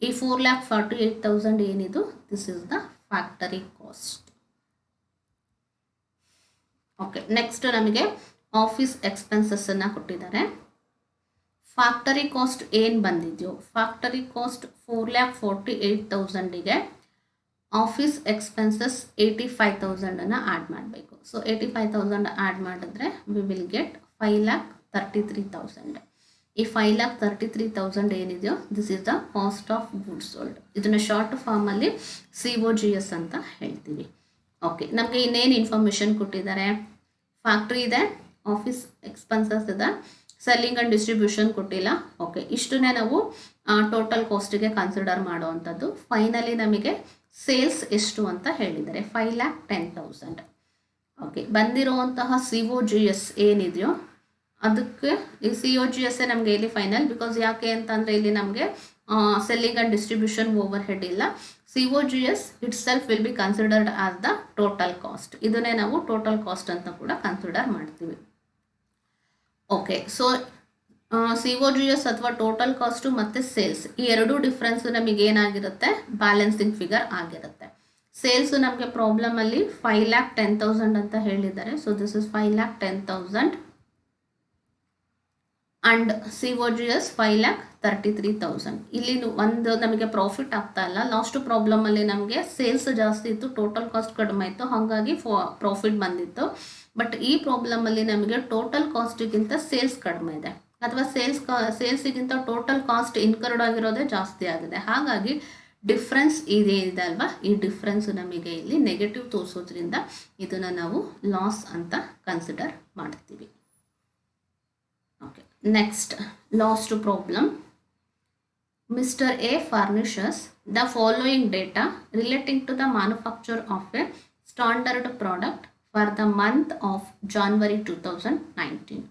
ಈ 4,48,000 ಏನಿದು this is the factory cost. Okay, next ನಮಗೆ ಆಫೀಸ್ ಎಕ್ಸ್ಪೆನ್ಸಸ್ಸನ್ನು ಕೊಟ್ಟಿದ್ದಾರೆ. ಫ್ಯಾಕ್ಟರಿ ಕಾಸ್ಟ್ ಏನು ಬಂದಿದೆಯೋ ಫ್ಯಾಕ್ಟರಿ ಕಾಸ್ಟ್ 4,48,000ಗೆ ಆಫೀಸ್ ಎಕ್ಸ್ಪೆನ್ಸಸ್ 85,000 ಆ್ಯಡ್ ಮಾಡಬೇಕು. ಸೊ 85,000 ಆ್ಯಡ್ ಮಾಡಿದ್ರೆ ವಿ ವಿಲ್ ಗೆಟ್ 5,33,000. ಈ 5,33,000 ಏನಿದೆಯೋ this is the cost of goods sold. ಇದನ್ನು ಶಾರ್ಟ್ ಫಾರ್ಮಲ್ಲಿ COGS ಅಂತ ಹೇಳ್ತೀವಿ. ಓಕೆ, ನಮಗೆ ಇನ್ನೇನು ಇನ್ಫಾರ್ಮೇಷನ್ ಕೊಟ್ಟಿದ್ದಾರೆ, ಫ್ಯಾಕ್ಟ್ರಿ ಇದೆ, ಆಫೀಸ್ ಎಕ್ಸ್ಪೆನ್ಸಸ್ ಇದೆ, ಸೆಲ್ಲಿಂಗ್ ಆ್ಯಂಡ್ ಡಿಸ್ಟ್ರಿಬ್ಯೂಷನ್ ಕೊಟ್ಟಿಲ್ಲ. ಓಕೆ, ಇಷ್ಟನ್ನೇ ನಾವು ಟೋಟಲ್ ಕಾಸ್ಟಿಗೆ ಕನ್ಸಿಡರ್ ಮಾಡುವಂಥದ್ದು. ಫೈನಲಿ ನಮಗೆ ಸೇಲ್ಸ್ ಎಷ್ಟು ಅಂತ ಹೇಳಿದ್ದಾರೆ 5,10,000. ಓಕೆ, ಬಂದಿರುವಂತಹ COGS ಏನಿದೆಯೋ ಅದಕ್ಕೆ ಈ COGS ನಮಗೆ ಇಲ್ಲಿ ಫೈನಲ್. ಬಿಕಾಸ್ ಯಾಕೆ ಅಂತಂದರೆ ಇಲ್ಲಿ ನಮಗೆ selling and distribution over head ಇಲ್ಲ. COGS it self will be considered as the total cost. ಇದನ್ನೇ ನಾವು ಟೋಟಲ್ ಕಾಸ್ಟ್ ಅಂತ ಕೂಡ ಕನ್ಸಿಡರ್ ಮಾಡ್ತೀವಿ. ಓಕೆ, ಸೊ COGS ಅಥವಾ ಟೋಟಲ್ ಕಾಸ್ಟು ಮತ್ತು ಸೇಲ್ಸ್ ಈ ಎರಡೂ ಡಿಫ್ರೆನ್ಸು ನಮಗೆ ಏನಾಗಿರುತ್ತೆ ಬ್ಯಾಲೆನ್ಸಿಂಗ್ ಫಿಗರ್ ಆಗಿರುತ್ತೆ. ಸೇಲ್ಸು ನಮಗೆ ಪ್ರಾಬ್ಲಮಲ್ಲಿ 5,10,000 ಅಂತ ಹೇಳಿದ್ದಾರೆ. So this is 5,10,000 and COGS 5,33,000. ಇಲ್ಲಿ ಒಂದು ನಮಗೆ ಪ್ರಾಫಿಟ್ ಆಗ್ತಾ ಇಲ್ಲ. ಲಾಸ್ಟ್ ಪ್ರಾಬ್ಲಮಲ್ಲಿ ನಮಗೆ ಸೇಲ್ಸ್ ಜಾಸ್ತಿ ಇತ್ತು, ಟೋಟಲ್ ಕಾಸ್ಟ್ ಕಡಿಮೆ ಇತ್ತು, ಹಾಗಾಗಿ ಪ್ರಾಫಿಟ್ ಬಂದಿತ್ತು. ಬಟ್ ಈ ಪ್ರಾಬ್ಲಮಲ್ಲಿ ನಮಗೆ ಟೋಟಲ್ ಕಾಸ್ಟಿಗಿಂತ ಸೇಲ್ಸ್ ಕಡಿಮೆ ಇದೆ, ಅಥವಾ ಸೇಲ್ಸಿಗಿಂತ ಟೋಟಲ್ ಕಾಸ್ಟ್ ಇನ್ಕರ್ಡ್ ಆಗಿರೋದೇ ಜಾಸ್ತಿ ಆಗಿದೆ. ಹಾಗಾಗಿ ಡಿಫ್ರೆನ್ಸ್ ಇದೆ ಅಲ್ವಾ, ಈ ಡಿಫ್ರೆನ್ಸ್ ನಮಗೆ ಇಲ್ಲಿ ನೆಗೆಟಿವ್ ತೋರಿಸೋದ್ರಿಂದ ಇದನ್ನು ನಾವು ಲಾಸ್ ಅಂತ ಕನ್ಸಿಡರ್ ಮಾಡ್ತೀವಿ. Okay, next last problem. Mr. A furnishes the following data relating to the manufacture of a standard product for the month of January 2019.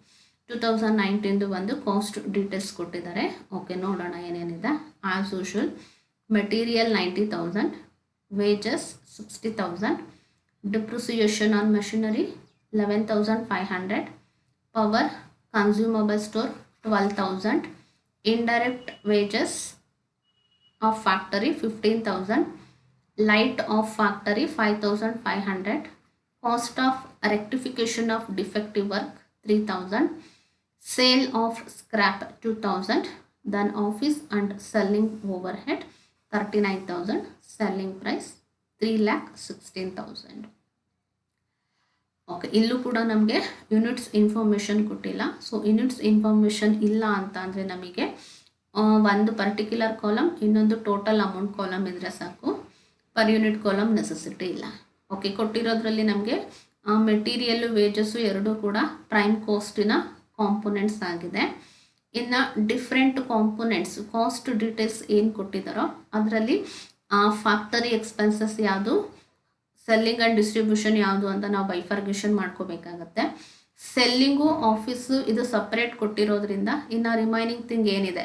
2019 ಒಂದು ಕಾಸ್ಟ್ ಡೀಟೇಲ್ಸ್ ಕೊಟ್ಟಿದ್ದಾರೆ. ಓಕೆ, ನೋಡೋಣ ಏನೇನಿದೆ. As usual material 90,000, wages 60,000, depreciation on machinery 11,500, power consumable store 12,000, indirect wages of factory 15,000, light of factory 5,500, cost of rectification of defective work 3,000, sale of scrap 2,000, then office and selling overhead 39,000, selling price 3,16,000. Okay, ಇಲ್ಲೂ ಕೂಡ ನಮಗೆ units information ಕೊಟ್ಟಿಲ್ಲ. So units information ಇಲ್ಲ ಅಂತ ಅಂದರೆ ನಮಗೆ ಒಂದು particular column, ಇನ್ನೊಂದು ಟೋಟಲ್ ಅಮೌಂಟ್ ಕಾಲಮ್ ಇದ್ದರೆ ಸಾಕು, ಪರ್ ಯೂನಿಟ್ ಕಾಲಮ್ ನೆಸೆಸಿಟಿ ಇಲ್ಲ. ಓಕೆ, ಕೊಟ್ಟಿರೋದ್ರಲ್ಲಿ ನಮಗೆ ಮೆಟೀರಿಯಲ್ಲು ವೇಜಸ್ಸು ಎರಡೂ ಕೂಡ ಪ್ರೈಮ್ ಕಾಸ್ಟಿನ ಕಾಂಪೊನೆಂಟ್ಸ್ ಆಗಿದೆ. ಇನ್ನು ಡಿಫ್ರೆಂಟ್ ಕಾಂಪೊನೆಂಟ್ಸ್ ಕಾಸ್ಟ್ ಡೀಟೇಲ್ಸ್ ಏನು ಕೊಟ್ಟಿದ್ದಾರೋ ಅದರಲ್ಲಿ ಫ್ಯಾಕ್ಟರಿ ಎಕ್ಸ್ಪೆನ್ಸಸ್ ಯಾವುದು, ಸೆಲ್ಲಿಂಗ್ ಆ್ಯಂಡ್ ಡಿಸ್ಟ್ರಿಬ್ಯೂಷನ್ ಯಾವುದು ಅಂತ ನಾವು ಬೈಫರ್ಗೇಷನ್ ಮಾಡ್ಕೋಬೇಕಾಗತ್ತೆ. ಸೆಲ್ಲಿಂಗು ಆಫೀಸು ಇದು ಸಪ್ರೇಟ್ ಕೊಟ್ಟಿರೋದ್ರಿಂದ ಇನ್ನು ರಿಮೈನಿಂಗ್ ಥಿಂಗ್ ಏನಿದೆ,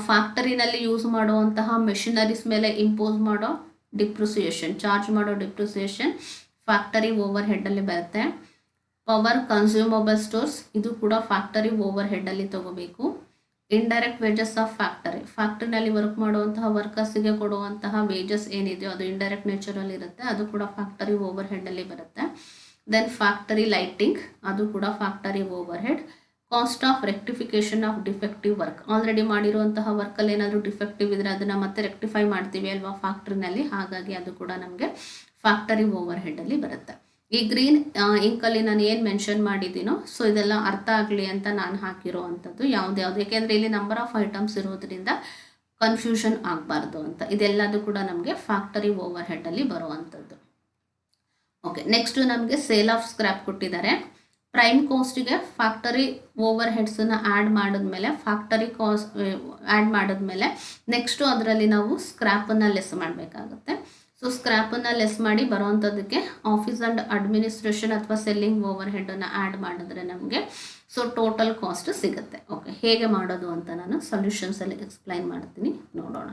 ಫ್ಯಾಕ್ಟರಿನಲ್ಲಿ ಯೂಸ್ ಮಾಡುವಂತಹ ಮೆಷಿನರೀಸ್ ಮೇಲೆ ಇಂಪೋಸ್ ಮಾಡೋ ಡಿಪ್ರಿಸಿಯೇಷನ್, ಚಾರ್ಜ್ ಮಾಡೋ ಡಿಪ್ರಿಸಿಯೇಷನ್ ಫ್ಯಾಕ್ಟರಿ ಓವರ್ ಹೆಡ್ಡಲ್ಲಿ ಬರುತ್ತೆ. ಪವರ್ ಕನ್ಸ್ಯೂಮಬಲ್ ಸ್ಟೋರ್ಸ್ ಇದು ಕೂಡ ಫ್ಯಾಕ್ಟರಿ ಓವರ್ ಹೆಡ್ಡಲ್ಲಿ ತಗೋಬೇಕು. ಇಂಡೈರೆಕ್ಟ್ ವೇಜಸ್ ಆಫ್ ಫ್ಯಾಕ್ಟರಿ, ಫ್ಯಾಕ್ಟ್ರಿನಲ್ಲಿ ವರ್ಕ್ ಮಾಡುವಂತಹ ವರ್ಕರ್ಸಿಗೆ ಕೊಡುವಂತಹ ವೇಜಸ್ ಏನಿದೆಯೋ ಅದು ಇಂಡೈರೆಕ್ಟ್ ನೇಚರಲ್ಲಿ ಇರುತ್ತೆ, ಅದು ಕೂಡ ಫ್ಯಾಕ್ಟರಿ ಓವರ್ ಹೆಡ್ಡಲ್ಲಿ ಬರುತ್ತೆ. ದೆನ್ ಫ್ಯಾಕ್ಟರಿ ಲೈಟಿಂಗ್ ಅದು ಕೂಡ factory over head. Cost of rectification of defective work, already ಮಾಡಿರುವಂತಹ ವರ್ಕಲ್ಲಿ ಏನಾದರೂ ಡಿಫೆಕ್ಟಿವ್ ಇದ್ದರೆ ಅದನ್ನು ಮತ್ತೆ ರೆಕ್ಟಿಫೈ ಮಾಡ್ತೀವಿ ಅಲ್ವಾ ಫ್ಯಾಕ್ಟ್ರಿನಲ್ಲಿ, ಹಾಗಾಗಿ ಅದು ಕೂಡ ನಮಗೆ ಫ್ಯಾಕ್ಟರಿ ಓವರ್ ಹೆಡ್ಡಲ್ಲಿ ಬರುತ್ತೆ. ಈ ಗ್ರೀನ್ ಇಂಕಲ್ಲಿ ನಾನು ಏನು ಮೆನ್ಷನ್ ಮಾಡಿದ್ದೀನೋ ಸೊ ಇದೆಲ್ಲ ಅರ್ಥ ಆಗಲಿ ಅಂತ ನಾನು ಹಾಕಿರೋ ಅಂಥದ್ದು ಯಾವ್ದ್ಯಾವ್ದು, ಯಾಕೆಂದರೆ ಇಲ್ಲಿ ನಂಬರ್ ಆಫ್ ಐಟಮ್ಸ್ ಇರೋದ್ರಿಂದ ಕನ್ಫ್ಯೂಷನ್ ಆಗಬಾರ್ದು ಅಂತ. ಇದೆಲ್ಲದು ಕೂಡ ನಮಗೆ ಫ್ಯಾಕ್ಟರಿ ಓವರ್ ಹೆಡ್ಡಲ್ಲಿ ಬರುವಂಥದ್ದು. ಓಕೆ, ನೆಕ್ಸ್ಟು ನಮಗೆ ಸೇಲ್ ಆಫ್ ಸ್ಕ್ರ್ಯಾಪ್ ಕೊಟ್ಟಿದ್ದಾರೆ. ಪ್ರೈಮ್ ಕಾಸ್ಟಿಗೆ ಫ್ಯಾಕ್ಟರಿ ಓವರ್ ಹೆಡ್ಸನ್ನು ಆ್ಯಡ್ ಮಾಡಿದ್ಮೇಲೆ ಫ್ಯಾಕ್ಟರಿ ಕಾಸ್ಟ್ ಆ್ಯಡ್ ಮಾಡಿದ್ಮೇಲೆ ನೆಕ್ಸ್ಟು ಅದರಲ್ಲಿ ನಾವು ಸ್ಕ್ರ್ಯಾಪನ್ನು ಲೆಸ್ ಮಾಡಬೇಕಾಗುತ್ತೆ. ಸೊ ಸ್ಕ್ರ್ಯಾಪನ್ನು ಲೆಸ್ ಮಾಡಿ ಬರೋವಂಥದ್ದಕ್ಕೆ ಆಫೀಸ್ ಆ್ಯಂಡ್ ಅಡ್ಮಿನಿಸ್ಟ್ರೇಷನ್ ಅಥವಾ ಸೆಲ್ಲಿಂಗ್ ಓವರ್ ಹೆಡನ್ನು ಆ್ಯಡ್ ಮಾಡಿದ್ರೆ ನಮಗೆ ಸೊ ಟೋಟಲ್ ಕಾಸ್ಟ್ ಸಿಗುತ್ತೆ. ಓಕೆ, ಹೇಗೆ ಮಾಡೋದು ಅಂತ ನಾನು ಸೊಲ್ಯೂಷನ್ಸಲ್ಲಿ ಎಕ್ಸ್ಪ್ಲೈನ್ ಮಾಡ್ತೀನಿ, ನೋಡೋಣ.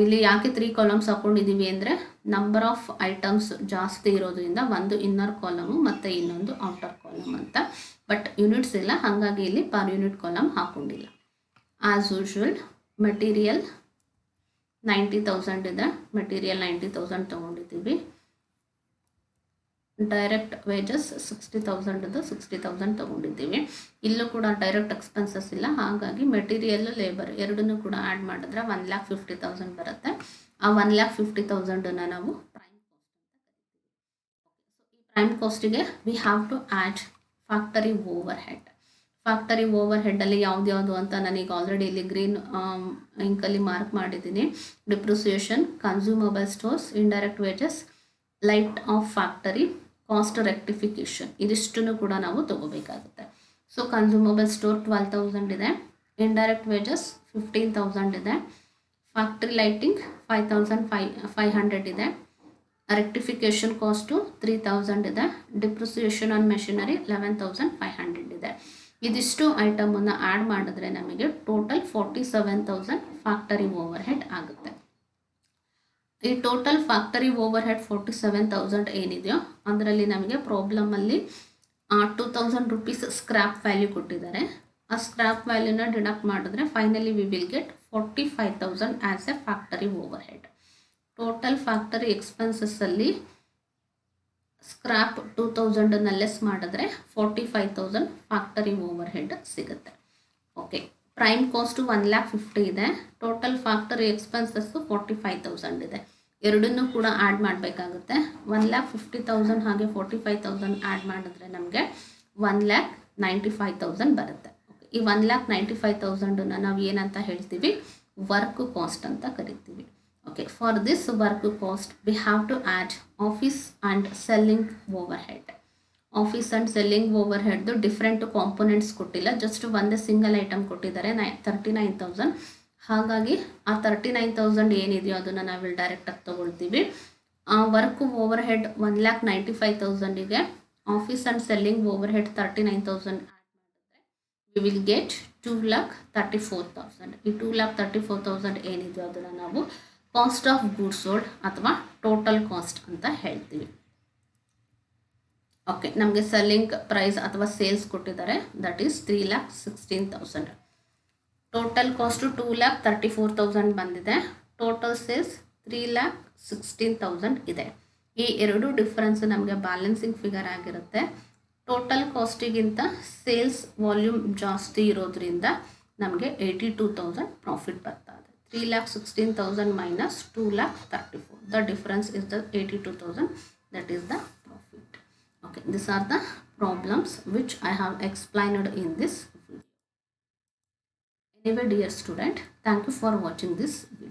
ಇಲ್ಲಿ ಯಾಕೆ 3 ಕಾಲಮ್ಸ್ ಹಾಕೊಂಡಿದ್ದೀವಿ ಅಂದರೆ ನಂಬರ್ ಆಫ್ ಐಟಮ್ಸ್ ಜಾಸ್ತಿ ಇರೋದ್ರಿಂದ ಒಂದು ಇನ್ನರ್ ಕಾಲಮು ಮತ್ತು ಇನ್ನೊಂದು ಔಟರ್ ಕಾಲಮ್ ಅಂತ. ಬಟ್ ಯೂನಿಟ್ಸ್ ಇಲ್ಲ, ಹಾಗಾಗಿ ಇಲ್ಲಿ ಪರ್ ಯೂನಿಟ್ ಕಾಲಮ್ ಹಾಕೊಂಡಿಲ್ಲ. ಆ್ಯಸ್ ಯೂಶ್ವಲ್ ಮೆಟೀರಿಯಲ್ 90,000 ಇದೆ, ಮೆಟೀರಿಯಲ್ 90,000 ತೊಗೊಂಡಿದ್ದೀವಿ. ಡೈರೆಕ್ಟ್ ವೇಜಸ್ 60,000 ಇದೆ, 60,000 ತೊಗೊಂಡಿದ್ದೀವಿ. ಇಲ್ಲೂ ಕೂಡ ಡೈರೆಕ್ಟ್ ಎಕ್ಸ್ಪೆನ್ಸಸ್ ಇಲ್ಲ, ಹಾಗಾಗಿ ಮೆಟೀರಿಯಲ್ ಲೇಬರ್ ಎರಡನ್ನೂ ಕೂಡ ಆ್ಯಡ್ ಮಾಡಿದ್ರೆ 1,50,000 ಬರುತ್ತೆ. ಆ 1,50,000 ನಾವು ಪ್ರೈಮ್ ಕಾಸ್ಟ್ ಅಂತ ಕರಿತೀವಿ. ಈ ಪ್ರೈಮ್ ಕಾಸ್ಟಿಗೆ we have to add factory overhead. Factory ಓವರ್ ಹೆಡ್ಡಲ್ಲಿ ಯಾವ್ದು ಅಂತ ನನಗೆ ಆಲ್ರೆಡಿ ಇಲ್ಲಿ ಗ್ರೀನ್ ಇಂಕಲ್ಲಿ ಮಾರ್ಕ್ ಮಾಡಿದ್ದೀನಿ. Depreciation, consumable stores, indirect wages, light of factory, cost rectification, ಇದಿಷ್ಟನ್ನು ಕೂಡ ನಾವು ತಗೋಬೇಕಾಗುತ್ತೆ. ಸೊ ಕನ್ಸ್ಯೂಮಬಲ್ ಸ್ಟೋರ್ 12,000 ಇದೆ, ಇಂಡೈರೆಕ್ಟ್ ವೇಜಸ್ 15,000 ಇದೆ, ಫ್ಯಾಕ್ಟ್ರಿ ಲೈಟಿಂಗ್ 5,500 ಇದೆ, ರೆಕ್ಟಿಫಿಕೇಷನ್ ಕಾಸ್ಟು 3,000 ಇದೆ, ಡಿಪ್ರಿಸಿಯೇಷನ್ ಆನ್ ಮೆಷಿನರಿ 11,500 ಇದೆ. ಇದಿಷ್ಟು ಐಟಮನ್ನು ಆ್ಯಡ್ ಮಾಡಿದ್ರೆ ನಮಗೆ ಟೋಟಲ್ 47,000 ಫ್ಯಾಕ್ಟರಿ ಓವರ್ ಹೆಡ್ ಆಗುತ್ತೆ. ಈ ಟೋಟಲ್ ಫ್ಯಾಕ್ಟರಿ ಓವರ್ ಹೆಡ್ 47,000 ಏನಿದೆಯೋ ಅದರಲ್ಲಿ ನಮಗೆ ಪ್ರಾಬ್ಲಮಲ್ಲಿ 2,000 ರುಪೀಸ್ ಸ್ಕ್ರ್ಯಾಪ್ ವ್ಯಾಲ್ಯೂ ಕೊಟ್ಟಿದ್ದಾರೆ. ಆ ಸ್ಕ್ರ್ಯಾಪ್ ವ್ಯಾಲ್ಯೂನ ಡಿಡಕ್ಟ್ ಮಾಡಿದ್ರೆ finally we will get 45,000 as a factory overhead. Total factory ಎಕ್ಸ್ಪೆನ್ಸಸ್ಸಲ್ಲಿ ಸ್ಕ್ರ್ಯಾಪ್ 2,000 ಲೆಸ್ ಮಾಡಿದ್ರೆ 45,000 ಫ್ಯಾಕ್ಟರಿ ಓವರ್ ಹೆಡ್ ಸಿಗುತ್ತೆ. ಓಕೆ, ಪ್ರೈಮ್ ಕಾಸ್ಟು 1,50,000 ಇದೆ, ಟೋಟಲ್ ಫ್ಯಾಕ್ಟರಿ ಎಕ್ಸ್ಪೆನ್ಸಸ್ಸು 45,000 ಇದೆ. ಎರಡನ್ನೂ ಕೂಡ ಆ್ಯಡ್ ಮಾಡಬೇಕಾಗುತ್ತೆ. 1,50,000 ಹಾಗೆ 45,000 ಆ್ಯಡ್ ಮಾಡಿದ್ರೆ ನಮಗೆ 1,95,000 ಬರುತ್ತೆ. ಓಕೆ, ಈ 1,95,000 ನಾವು ಏನಂತ ಹೇಳ್ತೀವಿ, ವರ್ಕ್ ಕಾಸ್ಟ್ ಅಂತ ಕರಿತೀವಿ. Okay, for this work cost we have to add office and selling overhead. Office and selling overhead different components ಕೊಟ್ಟಿಲ್ಲ, ಜಸ್ಟ್ ಒಂದೇ ಸಿಂಗಲ್ ಐಟಮ್ ಕೊಟ್ಟಿದ್ದಾರೆ 39,000. ಹಾಗಾಗಿ ಆ 39,000 ಏನಿದೆಯೋ ಅದನ್ನು ನಾವು ಡೈರೆಕ್ಟಾಗಿ ತೊಗೊಳ್ತೀವಿ. ವರ್ಕ್ ಓವರ್ ಹೆಡ್ 1,95,000ಗೆ office and selling overhead 39,000 add ಮಾಡಿದ್ರೆ ವಿ ವಿಲ್ ಗೆಟ್ 2,34,000. ಈ 2,34,000 ಏನಿದೆಯೋ ಅದನ್ನು ನಾವು ಕಾಸ್ಟ್ ಆಫ್ ಗೂಡ್ಸ್ ಸೋಲ್ಡ್ ಅಥವಾ ಟೋಟಲ್ ಕಾಸ್ಟ್ ಅಂತ ಹೇಳ್ತೀವಿ. ಓಕೆ, ನಮಗೆ ಸೆಲ್ಲಿಂಗ್ ಪ್ರೈಸ್ ಅಥವಾ ಸೇಲ್ಸ್ ಕೊಟ್ಟಿದ್ದಾರೆ, ದಟ್ ಈಸ್ 3,16,000. ಟೋಟಲ್ ಕಾಸ್ಟು 2,34,000 ಬಂದಿದೆ, ಟೋಟಲ್ ಸೇಲ್ಸ್ 3,16,000 ಇದೆ. ಈ ಎರಡು ಡಿಫರೆನ್ಸ್ ನಮಗೆ ಬ್ಯಾಲೆನ್ಸಿಂಗ್ ಫಿಗರ್ ಆಗಿರುತ್ತೆ. ಟೋಟಲ್ ಕಾಸ್ಟಿಗಿಂತ ಸೇಲ್ಸ್ ವಾಲ್ಯೂಮ್ ಜಾಸ್ತಿ ಇರೋದ್ರಿಂದ ನಮಗೆ 82,000 ಪ್ರಾಫಿಟ್ ಬರ್ತದೆ. 3,16,000 minus 2,34,000. The difference is the 82,000. That is the profit. Okay, these are the problems which I have explained in this video. Anyway, dear student, thank you for watching this video.